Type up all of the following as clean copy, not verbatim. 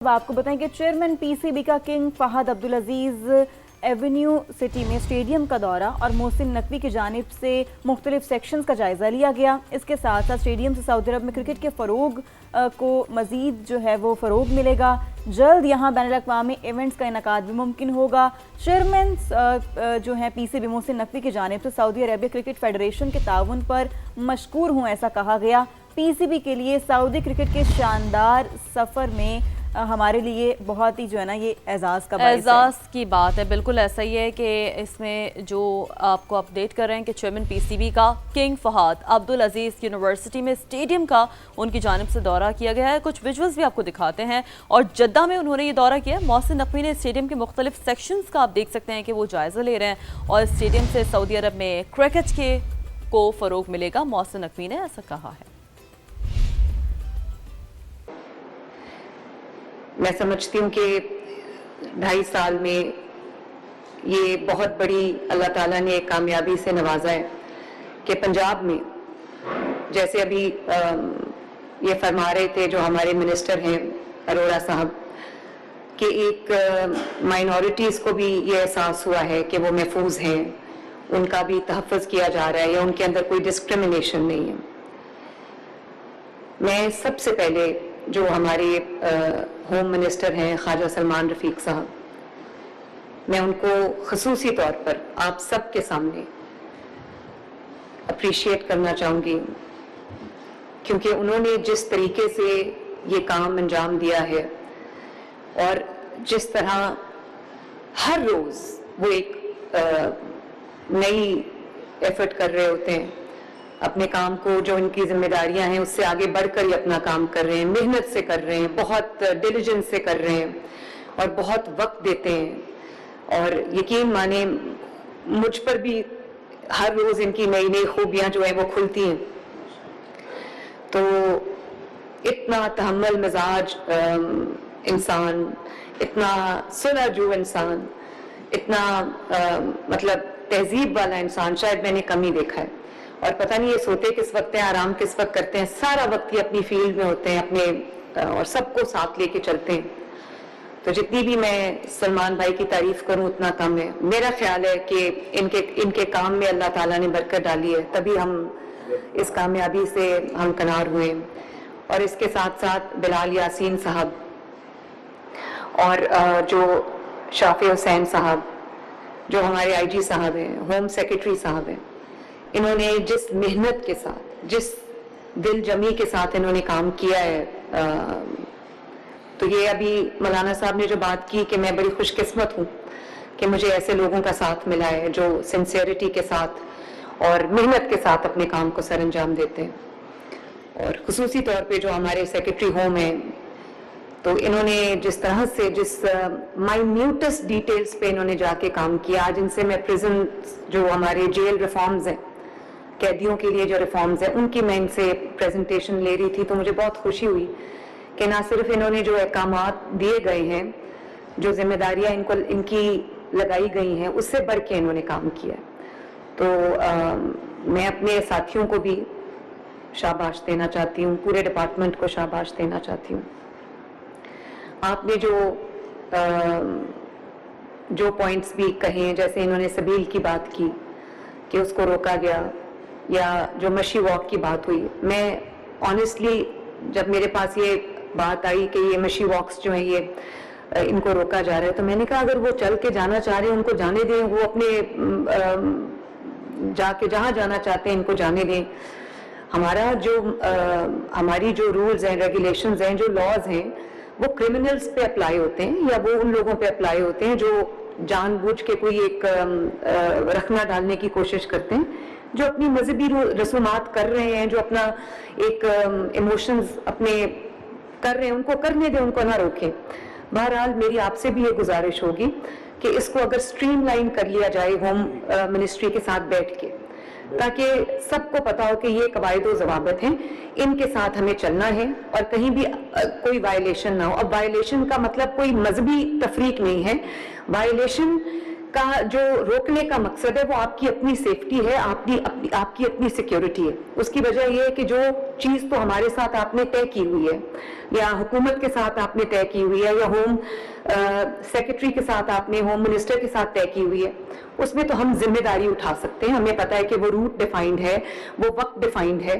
अब आपको बताएं कि चेयरमैन पीसीबी का किंग फहद अब्दुल अजीज एवेन्यू सिटी में स्टेडियम का दौरा और मोहसिन नकवी की जानिब से मुख्तलिफ सेक्शंस का जायज़ा लिया गया। इसके साथ साथ स्टेडियम से सऊदी अरब में क्रिकेट के फ़रोग को मज़ीद जो है वो फ़रोग मिलेगा। जल्द यहाँ बैनुल-अक़वामी इवेंट्स का इनकाद भी मुमकिन होगा। चेयरमैन जो हैं पीसीबी मोहसिन नकवी की जानिब से सऊदी अरेबिया क्रिकेट फेडरेशन के ताउन पर मशकूर हूँ, ऐसा कहा गया। पीसीबी के लिए सऊदी क्रिकेट के शानदार सफ़र में हमारे लिए बहुत ही जो है ना ये एजाज़ की बात है। बिल्कुल ऐसा ही है कि इसमें जो आपको अपडेट कर रहे हैं कि चेयरमैन पीसीबी का किंग फहद अब्दुल अजीज़ यूनिवर्सिटी में स्टेडियम का उनकी जानिब से दौरा किया गया है। कुछ विजुअल्स भी आपको दिखाते हैं। और जद्दा में उन्होंने ये दौरा किया। मोहसिन नकवी ने स्टेडियम के मुख्तलिफ सेक्शंस का आप देख सकते हैं कि वो जायज़ा ले रहे हैं और स्टेडियम से सऊदी अरब में क्रिकेट को फ़रोग मिलेगा। मोहसिन नकवी ने ऐसा कहा है। मैं समझती हूँ कि 2.5 साल में ये बहुत बड़ी अल्लाह ताला ने कामयाबी से नवाजा है कि पंजाब में जैसे अभी ये फरमा रहे थे जो हमारे मिनिस्टर हैं अरोड़ा साहब कि एक माइनॉरिटीज़ को भी ये एहसास हुआ है कि वो महफूज हैं, उनका भी तहफ़्फ़ुज़ किया जा रहा है या उनके अंदर कोई डिस्क्रिमिनेशन नहीं है। मैं सबसे पहले जो हमारे होम मिनिस्टर हैं ख्वाजा सलमान रफ़ीक साहब, मैं उनको ख़ुसूसी तौर पर आप सब के सामने अप्रिशिएट करना चाहूँगी क्योंकि उन्होंने जिस तरीके से ये काम अंजाम दिया है और जिस तरह हर रोज़ वो एक नई एफर्ट कर रहे होते हैं, अपने काम को जो इनकी जिम्मेदारियां हैं उससे आगे बढ़कर ही अपना काम कर रहे हैं, मेहनत से कर रहे हैं, बहुत डिलीजेंस से कर रहे हैं और बहुत वक्त देते हैं। और यकीन माने मुझ पर भी हर रोज़ इनकी नई नई खूबियां जो है वो खुलती हैं। तो इतना तहम्मुल मिजाज इंसान, इतना सुलहजू इंसान, इतना मतलब तहजीब वाला इंसान शायद मैंने कम ही देखा है। और पता नहीं ये सोते किस वक्त हैं, आराम किस वक्त करते हैं, सारा वक्त ये अपनी फील्ड में होते हैं अपने और सबको साथ लेके चलते हैं। तो जितनी भी मैं सलमान भाई की तारीफ करूं उतना कम है। मेरा ख्याल है कि इनके काम में अल्लाह ताला ने बरकत डाली है, तभी हम इस कामयाबी से हमकनार हुए। और इसके साथ साथ बिलाल यासीन साहब और जो शाफी हुसैन साहब जो हमारे आईजी साहब हैं, होम सेक्रेटरी साहब हैं, इन्होंने जिस मेहनत के साथ, जिस दिल जमी के साथ इन्होंने काम किया है, तो ये अभी मौलाना साहब ने जो बात की कि मैं बड़ी खुशकिस्मत हूँ कि मुझे ऐसे लोगों का साथ मिला है जो सिंसियरिटी के साथ और मेहनत के साथ अपने काम को सर अंजाम देते हैं। और खुसूसी तौर पे जो हमारे सेक्रेटरी होम हैं, तो इन्होंने जिस तरह से जिस माइन्यूटेस्ट डिटेल्स पे इन्होंने जाके काम किया। आज इनसे मैं प्रिजन जो हमारे जेल रिफॉर्म्स हैं, कैदियों के लिए जो रिफॉर्म्स हैं, उनकी मैं इनसे प्रेजेंटेशन ले रही थी, तो मुझे बहुत खुशी हुई कि ना सिर्फ इन्होंने जो अहकामात दिए गए हैं, जो जिम्मेदारियां इनकी लगाई गई हैं, उससे बढ़ के इन्होंने काम किया। तो मैं अपने साथियों को भी शाबाश देना चाहती हूँ, पूरे डिपार्टमेंट को शाबाश देना चाहती हूँ। आपने जो पॉइंट्स भी कहे, जैसे इन्होंने सबील की बात की कि उसको रोका गया, या जो मशी वॉक की बात हुई, मैं ऑनेस्टली जब मेरे पास ये बात आई कि ये मशी वॉक्स जो है ये इनको रोका जा रहा है, तो मैंने कहा अगर वो चल के जाना चाह रहे हैं उनको जाने दें, वो अपने जाके जहाँ जाना चाहते हैं इनको जाने दें। हमारी जो रूल्स हैं, रेगुलेशंस हैं, जो लॉज हैं, वो क्रिमिनल्स पे अप्लाई होते हैं या वो उन लोगों पे अप्लाई होते हैं जो जानबूझ के कोई एक रखना डालने की कोशिश करते हैं, जो अपनी मजहबी रसूमात कर रहे हैं, जो अपना एक इमोशंस अपने कर रहे हैं, उनको करने दें, उनको ना रोकें। बहरहाल मेरी आपसे भी ये गुजारिश होगी कि इसको अगर स्ट्रीमलाइन कर लिया जाए होम मिनिस्ट्री के साथ बैठ के, ताकि सबको पता हो कि ये कवायद व ज़वाबित हैं, इनके साथ हमें चलना है और कहीं भी कोई वायलेशन ना हो। अब वायलेशन का मतलब कोई मजहबी तफरीक नहीं है, वायलेशन का जो रोकने का मकसद है वो आपकी अपनी सेफ्टी है, आपकी अपनी सिक्योरिटी है। उसकी वजह ये है कि जो चीज़ तो हमारे साथ आपने तय की हुई है या हुकूमत के साथ आपने तय की हुई है या होम सेक्रेटरी के साथ आपने होम मिनिस्टर के साथ तय की हुई है, उसमें तो हम जिम्मेदारी उठा सकते हैं। हमें पता है कि वो रूट डिफाइंड है, वो वक्त डिफाइंड है,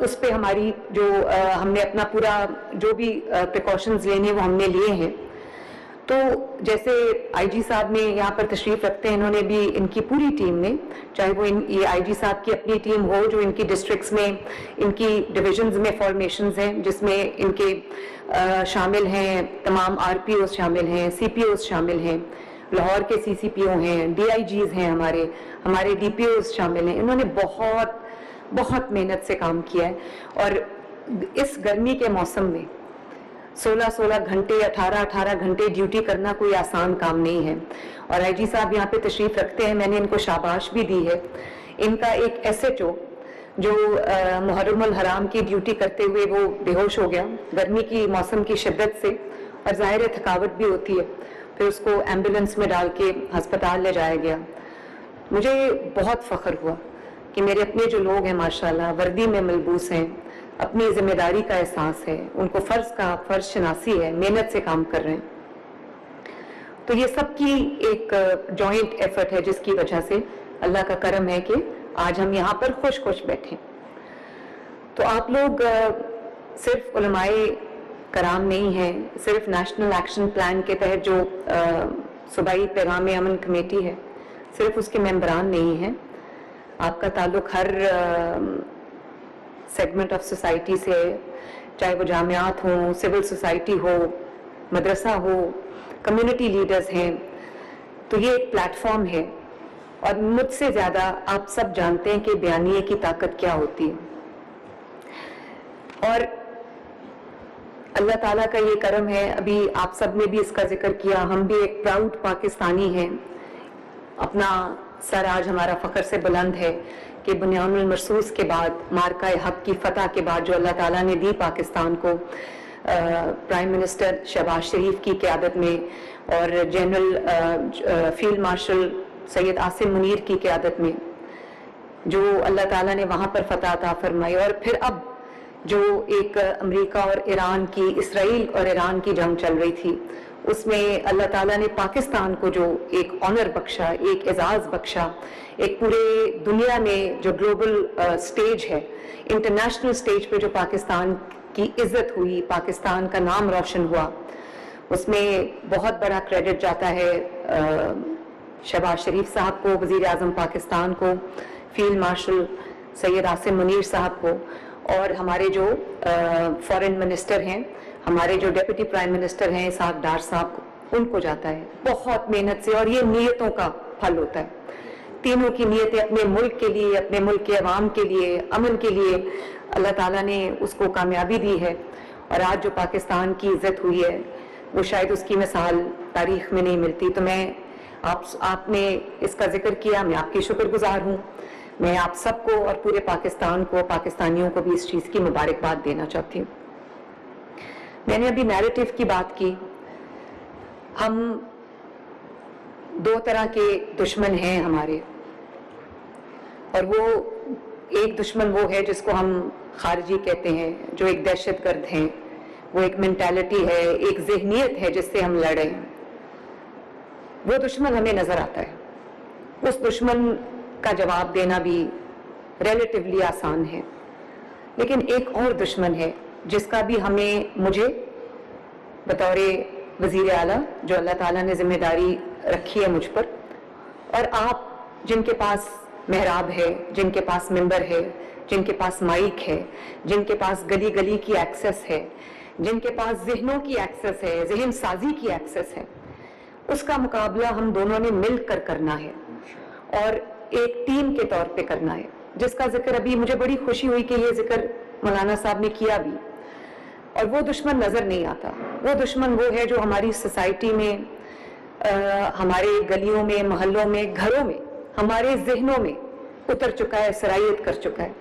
उस पर हमारी जो हमने अपना पूरा जो भी प्रिकॉशंस लेने वो हमने लिए हैं। तो जैसे आईजी साहब ने यहाँ पर तशरीफ रखते हैं, इन्होंने भी इनकी पूरी टीम ने, चाहे वो ये आईजी साहब की अपनी टीम हो जो इनकी डिस्ट्रिक्ट्स में इनकी डिविजन्स में फॉर्मेशंस हैं जिसमें इनके शामिल हैं, तमाम आरपीओ शामिल हैं, सीपीओ शामिल हैं, लाहौर के सीसीपीओ हैं, डीआईजीज हैं, हमारे डीपीओ शामिल हैं। इन्होंने बहुत मेहनत से काम किया है और इस गर्मी के मौसम में 16-16 घंटे 18-18 घंटे ड्यूटी करना कोई आसान काम नहीं है। और आईजी साहब यहाँ पे तशरीफ रखते हैं, मैंने इनको शाबाश भी दी है। इनका एक एसएचओ जो मुहर्रमुल हराम की ड्यूटी करते हुए वो बेहोश हो गया गर्मी की मौसम की शिद्दत से, और ज़ाहिर है थकावट भी होती है, फिर उसको एम्बुलेंस में डाल के अस्पताल ले जाया गया। मुझे बहुत फ़ख्र हुआ कि मेरे अपने जो लोग हैं माशाल्लाह वर्दी में मलबूस हैं, अपनी जिम्मेदारी का एहसास है, उनको फ़र्ज शनासी है, मेहनत से काम कर रहे हैं। तो ये सब की एक जॉइंट एफर्ट है जिसकी वजह से अल्लाह का करम है कि आज हम यहाँ पर खुश बैठे। तो आप लोग सिर्फ उलमाए कराम नहीं हैं, सिर्फ नेशनल एक्शन प्लान के तहत जो सूबाई पैगाम अमन कमेटी है सिर्फ उसके मेंबरान नहीं हैं, आपका ताल्लुक हर सेगमेंट ऑफ सोसाइटी से, चाहे वो जामियात हों, सिविल सोसाइटी हो, मदरसा हो, कम्युनिटी लीडर्स हैं। तो ये एक प्लेटफॉर्म है और मुझसे ज़्यादा आप सब जानते हैं कि बयानिए की ताकत क्या होती है। और अल्लाह ताला का ये करम है, अभी आप सब ने भी इसका जिक्र किया, हम भी एक प्राउड पाकिस्तानी हैं। अपना सर आज हमारा फ़ख्र से बुलंद है कि बुनियानुल मरसूस के बाद, मार्का हक की फतह के बाद जो अल्लाह ताला ने दी पाकिस्तान को, प्राइम मिनिस्टर शहबाज शरीफ की क़यादत में और general field marshal Syed Asim Munir की क़यादत में जो अल्लाह ताला ने वहाँ पर फतह अता फरमाई, और फिर अब जो एक अमेरिका और ईरान की, इसराइल और ईरान की जंग चल रही थी, उसमें अल्लाह ताला ने पाकिस्तान को जो एक ऑनर बख्शा, एक एजाज़ बख्शा, एक पूरे दुनिया में जो ग्लोबल स्टेज है, इंटरनेशनल स्टेज पे जो पाकिस्तान की इज्जत हुई, पाकिस्तान का नाम रोशन हुआ, उसमें बहुत बड़ा क्रेडिट जाता है शहबाज शरीफ साहब को, वज़ीर आज़म पाकिस्तान को, फील्ड मार्शल सैयद आसिम मुनीर साहब को, और हमारे जो फॉरेन मिनिस्टर हैं, हमारे जो डिप्टी प्राइम मिनिस्टर हैं इसहाक डार साहब को, उनको जाता है बहुत मेहनत से। और ये नीयतों का फल होता है, तीनों की नीयतें अपने मुल्क के लिए, अपने मुल्क के अवाम के लिए, अमन के लिए अल्लाह ताला ने उसको कामयाबी दी है। और आज जो पाकिस्तान की इज्जत हुई है वो शायद उसकी मिसाल तारीख में नहीं मिलती। तो मैं आपने इसका जिक्र किया, मैं आपकी शुक्रगुजार हूँ। मैं आप सबको और पूरे पाकिस्तान को, पाकिस्तानियों को भी इस चीज़ की मुबारकबाद देना चाहती हूँ। मैंने अभी नैरेटिव की बात की। हम दो तरह के दुश्मन हैं हमारे, और वो एक दुश्मन वो है जिसको हम खारजी कहते हैं, जो एक दहशतगर्द हैं, वो एक मेंटालिटी है, एक ज़हनियत है जिससे हम लड़े हैं। वो दुश्मन हमें नज़र आता है। उस दुश्मन का जवाब देना भी रिलेटिवली आसान है, लेकिन एक और दुश्मन है जिसका भी मुझे बतौर वज़ीर आला जो अल्लाह ताला ने जिम्मेदारी रखी है मुझ पर, और आप जिनके पास मेहराब है, जिनके पास मिंबर है, जिनके पास माइक है, जिनके पास गली गली की एक्सेस है, जिनके पास जहनों की एक्सेस है, जहन साजी की एक्सेस है, उसका मुकाबला हम दोनों ने मिलकर करना है और एक टीम के तौर पे करना है, जिसका जिक्र अभी मुझे बड़ी खुशी हुई कि ये जिक्र मौलाना साहब ने किया भी। और वो दुश्मन नजर नहीं आता। वो दुश्मन वो है जो हमारी सोसाइटी में, हमारे गलियों में, मोहल्लों में, घरों में, हमारे जहनों में उतर चुका है, सरायत कर चुका है।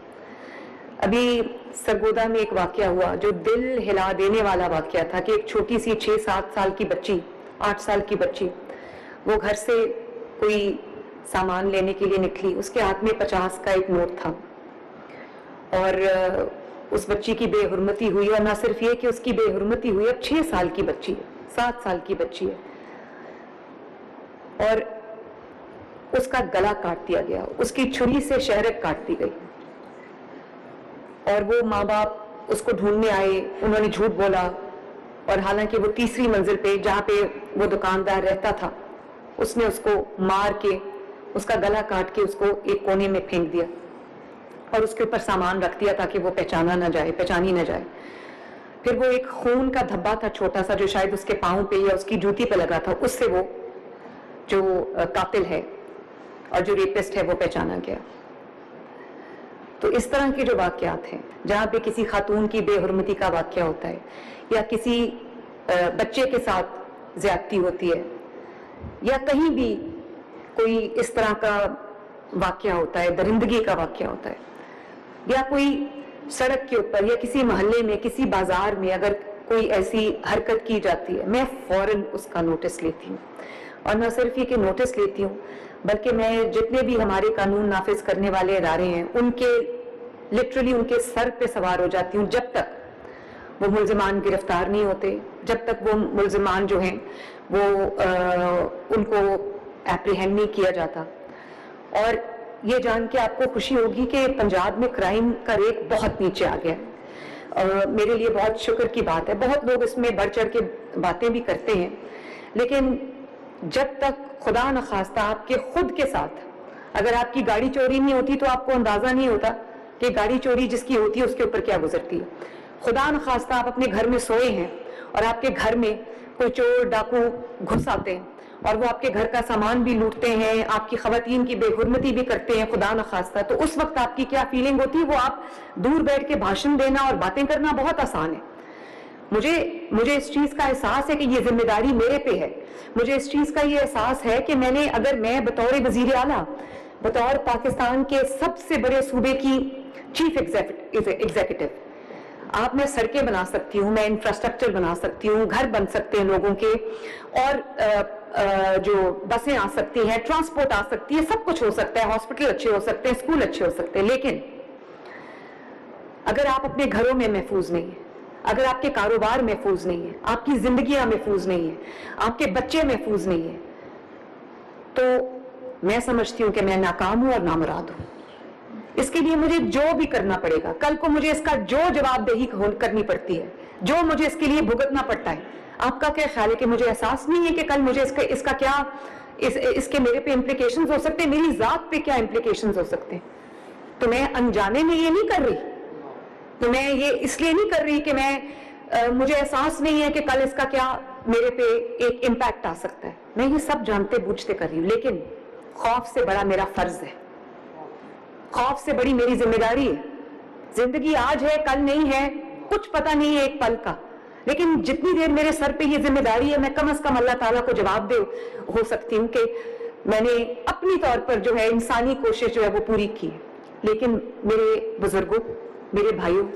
अभी सरगोदा में एक वाकया हुआ जो दिल हिला देने वाला वाकया था कि एक छोटी सी 6-7 साल की बच्ची, 8 साल की बच्ची वो घर से कोई सामान लेने के लिए निकली, उसके हाथ में 50 का एक नोट था और उस बच्ची की बेहुरमती हुई। और ना सिर्फ ये कि उसकी बेहुरमती हुई, अब 6 साल की बच्ची है, 7 साल की बच्ची है, और उसका गला काट दिया गया, उसकी छुरी से शहरत काट दी गई। और वो माँ बाप उसको ढूंढने आए, उन्होंने झूठ बोला, और हालांकि वो तीसरी मंजिल पे जहाँ पे वो दुकानदार रहता था, उसने उसको मार के उसका गला काट के उसको एक कोने में फेंक दिया और उसके ऊपर सामान रख दिया ताकि वो पहचानी ना जाए। फिर वो एक खून का धब्बा था छोटा सा, जो शायद उसके पाँव पे या उसकी जूती पे लगा था, उससे वो जो कातिल है और जो रेपिस्ट है वो पहचाना गया। तो इस तरह के जो वाकयात हैं जहाँ पे किसी खातून की बेहुरमती का वाकया होता है या किसी बच्चे के साथ ज्यादती होती है या कहीं भी कोई इस तरह का वाकया होता है, दरिंदगी का वाकया होता है, या कोई सड़क के ऊपर या किसी मोहल्ले में, किसी बाजार में अगर कोई ऐसी हरकत की जाती है, मैं फौरन उसका नोटिस लेती हूँ। और न सिर्फ ये कि नोटिस लेती हूँ, बल्कि मैं जितने भी हमारे कानून नाफिज करने वाले इदारे हैं उनके लिटरली उनके सर पे सवार हो जाती हूँ जब तक वो मुल्जिमान गिरफ्तार नहीं होते, जब तक वो मुल्जिमान जो हैं वो उनको एप्रीहेंड नहीं किया जाता। और ये जान के आपको खुशी होगी कि पंजाब में क्राइम का रेट बहुत नीचे आ गया है। मेरे लिए बहुत शुक्र की बात है। बहुत लोग इसमें बढ़ चढ़ के बातें भी करते हैं, लेकिन जब तक खुदा न खास्ता आपके खुद के साथ अगर आपकी गाड़ी चोरी नहीं होती तो आपको अंदाजा नहीं होता कि गाड़ी चोरी जिसकी होती है उसके ऊपर क्या गुजरती है। खुदा न खास्ता आप अपने घर में सोए हैं और आपके घर में कोई चोर डाकू घुस आते हैं और वो आपके घर का सामान भी लूटते हैं, आपकी खवातीन की बेहुरमती भी करते हैं खुदा न खास्ता, तो उस वक्त आपकी क्या फीलिंग होती है? वो आप दूर बैठ के भाषण देना और बातें करना बहुत आसान है। मुझे इस चीज का एहसास है कि ये जिम्मेदारी मेरे पे है। मुझे इस चीज का ये एहसास है कि अगर मैं बतौर वजीर आला, बतौर पाकिस्तान के सबसे बड़े सूबे की चीफ एग्जीक्यूटिव, आप मैं सड़कें बना सकती हूँ, मैं इंफ्रास्ट्रक्चर बना सकती हूँ, घर बन सकते हैं लोगों के, और जो बसें आ सकती हैं, ट्रांसपोर्ट आ सकती है, सब कुछ हो सकता है, हॉस्पिटल अच्छे हो सकते हैं, स्कूल अच्छे हो सकते हैं। लेकिन अगर आप अपने घरों में महफूज नहीं है, अगर आपके कारोबार महफूज नहीं है, आपकी जिंदगियां महफूज नहीं है, आपके बच्चे महफूज नहीं है, तो मैं समझती हूं कि मैं नाकाम हूं और नामुराद हूं। इसके लिए मुझे जो भी करना पड़ेगा, कल को मुझे इसका जो जवाबदेही करनी पड़ती है, जो मुझे इसके लिए भुगतना पड़ता है, आपका क्या ख्याल है कि मुझे एहसास नहीं है कि कल मुझे इसका क्या इसके मेरे पे इम्प्लीकेशंस हो सकते हैं, मेरी जात पे क्या इम्प्लीकेशंस हो सकते हैं? तो मैं अनजाने में ये नहीं कर रही, तो मैं ये इसलिए नहीं कर रही कि मुझे एहसास नहीं है कि कल इसका क्या मेरे पे एक इम्पैक्ट आ सकता है। मैं ये सब जानते बूझते कर रही हूँ, लेकिन खौफ से बड़ा मेरा फर्ज है, खौफ से बड़ी मेरी जिम्मेदारी है। जिंदगी आज है, कल नहीं है, कुछ पता नहीं है एक पल का, लेकिन जितनी देर मेरे सर पे ये जिम्मेदारी है, मैं कम से कम अल्लाह ताला को जवाब दे हो सकती हूँ कि मैंने अपनी तौर पर जो है इंसानी कोशिश जो है वो पूरी की है। लेकिन मेरे बुजुर्गों, मेरे भाइयों,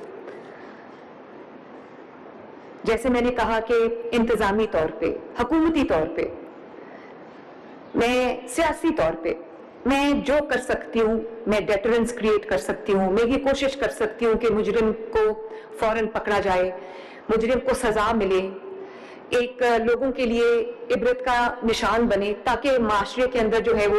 जैसे मैंने कहा कि इंतजामी तौर पे, हुकूमती तौर पे, मैं सियासी तौर पे मैं जो कर सकती हूँ, मैं डेटरेंस क्रिएट कर सकती हूँ, मैं ये कोशिश कर सकती हूँ कि मुजरिम को फौरन पकड़ा जाए, मुजरिम को सजा मिले, एक लोगों के लिए इबरत का निशान बने, ताकि माशरे के अंदर जो है वो